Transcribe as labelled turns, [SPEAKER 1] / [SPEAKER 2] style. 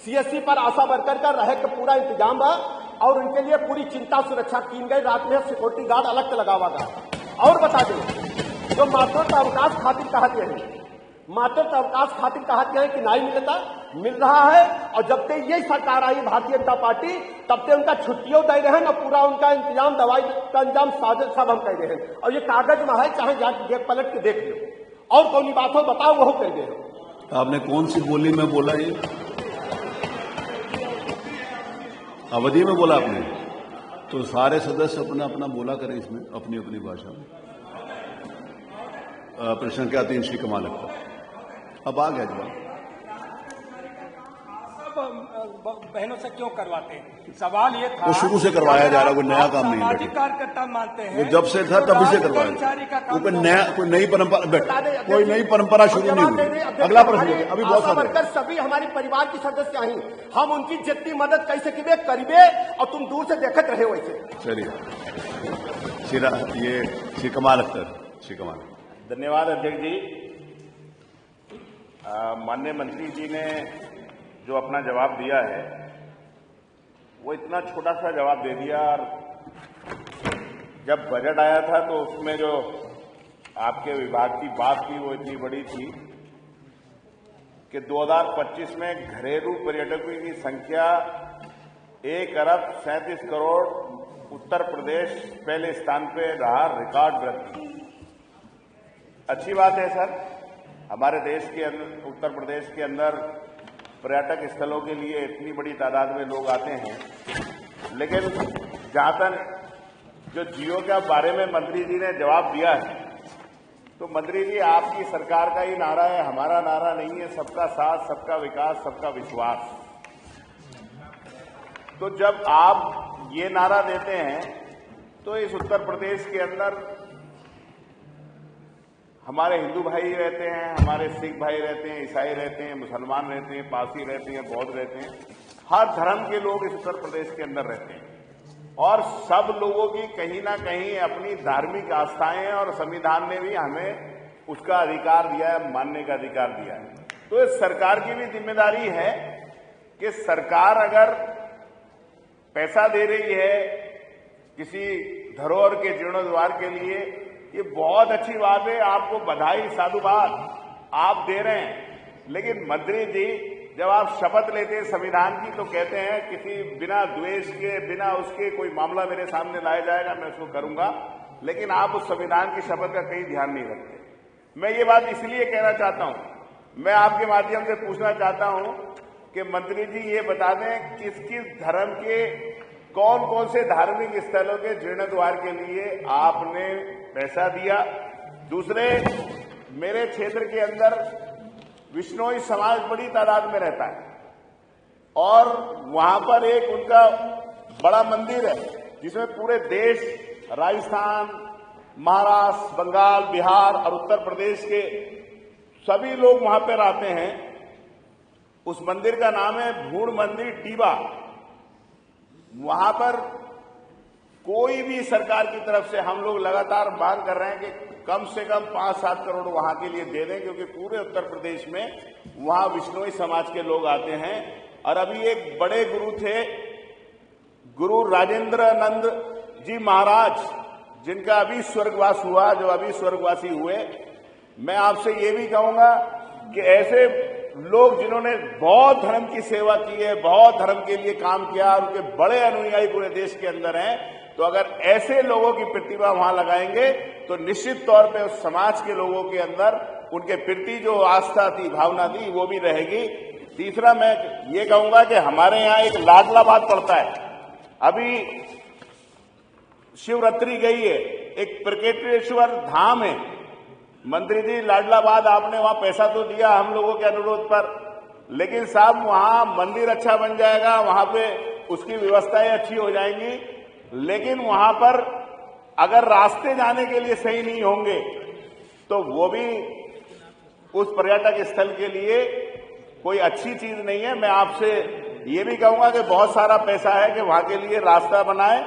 [SPEAKER 1] CSC पर आशा worker का रहे का पूरा इंतजाम है और उनके लिए पूरी चिंता सुरक्षा की गई। रात में सिक्योरिटी गार्ड अलग से लगावा गया। और बता दें जो मातृत्व अवकाश खातिर कहा गया है, मातृत्व अवकाश खातिर कहा गया है कि नहीं मिल रहा है। और जब से ये सरकार आई भारतीय जनता पार्टी तब से उनका छुट्टियों दे रहे हैं ना, पूरा उनका इंतजाम, दवाई का इंतजाम सब हम कह रहे हैं। और ये कागज में है, चाहे जाके पलट के देख लो। और कौन बात हो बताओ, वो कह रहे हो।
[SPEAKER 2] आपने कौन सी बोली में बोला? ये अवधि में बोला आपने? तो सारे सदस्य अपना अपना बोला करें इसमें अपनी अपनी भाषा में। प्रश्न क्या 3 श्री कमाल अख्तर। अब आ गया जवाब।
[SPEAKER 3] बहनों से क्यों करवाते हैं? सवाल ये था
[SPEAKER 2] वो शुरू से करवाया जा रहा है, कोई नया काम नहीं है।
[SPEAKER 3] सामाजिक कार्यकर्ता मानते हैं
[SPEAKER 2] वो जब से था तभी से करवाया। कोई नई परंपरा, कोई नई परंपरा शुरू नहीं हुई। अगला प्रश्न अभी बहुत सारे
[SPEAKER 1] सभी हमारे परिवार के सदस्य हैं, हम उनकी जितनी मदद कैसे करीबे और तुम दूर से देखते रहे वैसे।
[SPEAKER 2] चलिए ये श्री कमाल अख्तर।
[SPEAKER 4] धन्यवाद अध्यक्ष जी। माननीय मंत्री जी ने जो अपना जवाब दिया है वो इतना छोटा सा जवाब दे दिया। और जब बजट आया था तो उसमें जो आपके विभाग की बात थी वो इतनी बड़ी थी कि 2025 में घरेलू पर्यटकों की संख्या 1 अरब 37 करोड़, उत्तर प्रदेश पहले स्थान पे रहा, रिकॉर्ड वृद्धि। अच्छी बात है सर, हमारे देश के अंदर, उत्तर प्रदेश के अंदर पर्यटक स्थलों के लिए इतनी बड़ी तादाद में लोग आते हैं। लेकिन जहां तक जो जियो के बारे में मंत्री जी ने जवाब दिया है, तो मंत्री जी आपकी सरकार का ही नारा है, हमारा नारा नहीं है। सबका साथ, सबका विकास, सबका विश्वास। तो जब आप ये नारा देते हैं तो इस उत्तर प्रदेश के अंदर हमारे हिंदू भाई रहते हैं, हमारे सिख भाई रहते हैं, ईसाई रहते हैं, मुसलमान रहते हैं, पारसी रहते हैं, बौद्ध रहते हैं। हर धर्म के लोग इस उत्तर प्रदेश के अंदर रहते हैं और सब लोगों की कहीं ना कहीं अपनी धार्मिक आस्थाएं हैं और संविधान ने भी हमें उसका अधिकार दिया है, मानने का अधिकार दिया है। तो इस सरकार की भी जिम्मेदारी है कि सरकार अगर पैसा दे रही है किसी धरोहर के जीर्णोद्धार के लिए, ये बहुत अच्छी बात है, आपको बधाई, साधुवाद आप दे रहे हैं। लेकिन मंत्री जी जब आप शपथ लेते हैं संविधान की तो कहते हैं किसी बिना द्वेष के, बिना उसके कोई मामला मेरे सामने लाया जाएगा मैं उसको करूंगा, लेकिन आप उस संविधान की शपथ का कहीं ध्यान नहीं रखते। मैं ये बात इसलिए कहना चाहता हूं, मैं आपके माध्यम से पूछना चाहता हूं कि मंत्री जी ये बता दें किस किस धर्म के कौन कौन से धार्मिक स्थलों के जीर्णोद्धार के लिए आपने पैसा दिया। दूसरे, मेरे क्षेत्र के अंदर विश्नोई समाज बड़ी तादाद में रहता है और वहां पर एक उनका बड़ा मंदिर है जिसमें पूरे देश, राजस्थान, महाराष्ट्र, बंगाल, बिहार और उत्तर प्रदेश के सभी लोग वहां पर आते हैं। उस मंदिर का नाम है भूड़ मंदिर टीबा। वहां पर कोई भी सरकार की तरफ से हम लोग लगातार मांग कर रहे हैं कि कम से कम 5-7 करोड़ वहां के लिए दे दें, क्योंकि पूरे उत्तर प्रदेश में वहां विश्नोई समाज के लोग आते हैं। और अभी एक बड़े गुरु थे, गुरु राजेंद्रानंद जी महाराज, जिनका अभी स्वर्गवास हुआ, जो अभी स्वर्गवासी हुए। मैं आपसे ये भी कहूंगा कि ऐसे लोग जिन्होंने बौद्ध धर्म की सेवा की है, बौद्ध धर्म के लिए काम किया, उनके बड़े अनुयायी पूरे देश के अंदर हैं, तो अगर ऐसे लोगों की प्रतिभा वहां लगाएंगे तो निश्चित तौर पे उस समाज के लोगों के अंदर उनके प्रति जो आस्था थी, भावना थी, वो भी रहेगी। तीसरा, मैं ये कहूंगा कि हमारे यहाँ एक लाडला बात पड़ता है। अभी शिवरात्रि गई है, एक प्रकेटेश्वर धाम है। मंत्री जी, लाडलाबाद आपने वहां पैसा तो दिया हम लोगों के अनुरोध पर, लेकिन साहब वहां मंदिर अच्छा बन जाएगा, वहां पे उसकी व्यवस्थाएं अच्छी हो जाएंगी, लेकिन वहां पर अगर रास्ते जाने के लिए सही नहीं होंगे तो वो भी उस पर्यटक स्थल के लिए कोई अच्छी चीज नहीं है। मैं आपसे ये भी कहूंगा कि बहुत सारा पैसा है कि वहां के लिए रास्ता बनाए